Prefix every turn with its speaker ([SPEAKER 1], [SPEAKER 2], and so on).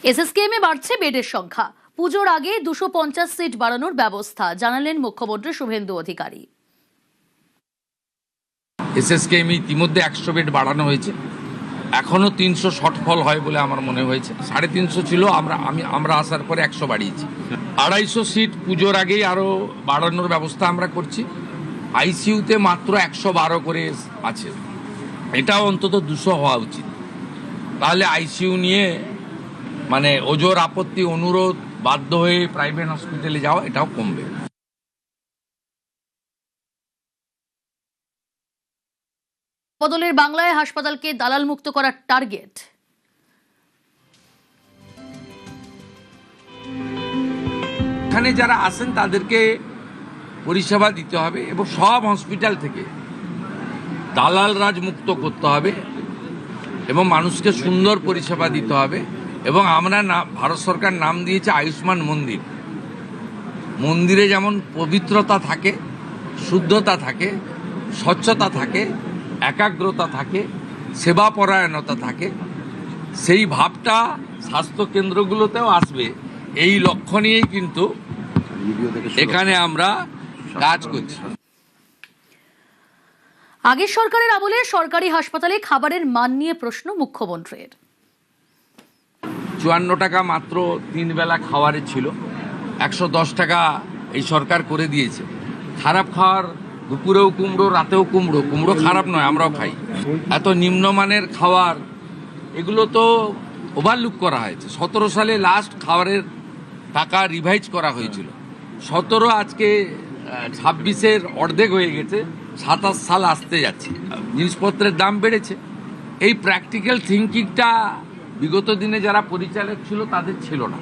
[SPEAKER 1] এসএসকেএমে বাড়ছে বেডের সংখ্যা। পুজোর আগে 250 সিট বাড়ানোর ব্যবস্থা জানালেন মুখ্যমন্ত্রী শুভেন্দু অধিকারী।
[SPEAKER 2] এসএসকেএম ইতিমধ্যে 100 বেড বাড়ানো হয়েছে, এখনো 300 শর্টফল হয় বলে আমার মনে হয়েছে। 350 ছিল, আমরা আসার পরে 100 বাড়িয়েছি। 250 সিট পুজোর আগেই আরো বাড়ানোর ব্যবস্থা আমরা করছি। আইসিইউতে মাত্র 112 করে আছে, এটাও অন্তত 200 হওয়া উচিত। তাহলে আইসিইউ নিয়ে মানে ওজোর আপত্তি অনুরোধ বাধ্য হয়ে প্রাইভেট হসপিটালে যাওয়া এটাও কমবে।
[SPEAKER 1] বদলের বাংলায় হাসপাতালকে দালাল মুক্ত করার টার্গেট।
[SPEAKER 2] এখানে যারা আসেন তাদেরকে পরিষেবা দিতে হবে এবং সব হসপিটাল থেকে দালাল রাজ মুক্ত করতে হবে এবং মানুষকে সুন্দর পরিষেবা দিতে হবে। এবং আমরা ভারত সরকার নাম দিয়েছে আয়ুষ্মান মন্দির। মন্দিরে যেমন পবিত্রতা থাকে, শুদ্ধতা থাকে, স্বচ্ছতা থাকে, একাগ্রতা থাকে, সেবাপরায়ণতা থাকে, সেই ভাবটা স্বাস্থ্য কেন্দ্রগুলোতেও আসবে। এই লক্ষ্য নিয়েই কিন্তু এখানে আমরা কাজ করছি।
[SPEAKER 1] আগের সরকারের আমলে সরকারি হাসপাতালে খাবারের মান নিয়ে প্রশ্ন মুখ্যমন্ত্রীর।
[SPEAKER 2] 54 টাকা মাত্র 3 বেলা খাওয়ারে ছিল, 110 টাকা এই সরকার করে দিয়েছে। খারাপ খাওয়ার, দুপুরেও কুমড়ো, রাতেও কুমড়ো। কুমড়ো খারাপ নয়, আমরাও খাই। এত নিম্নমানের খাবার, এগুলো তো ওভারলুক করা হয়েছে। 17 সালে লাস্ট খাবারের টাকা রিভাইজ করা হয়েছিল। 17 আজকে 26-এর অর্ধেক হয়ে গেছে, 27 সাল আসতে যাচ্ছে। জিনিসপত্রের দাম বেড়েছে। এই প্র্যাকটিক্যাল থিঙ্কিংটা বিগত দিনে যারা পরিচালক ছিল তাদের ছিল না।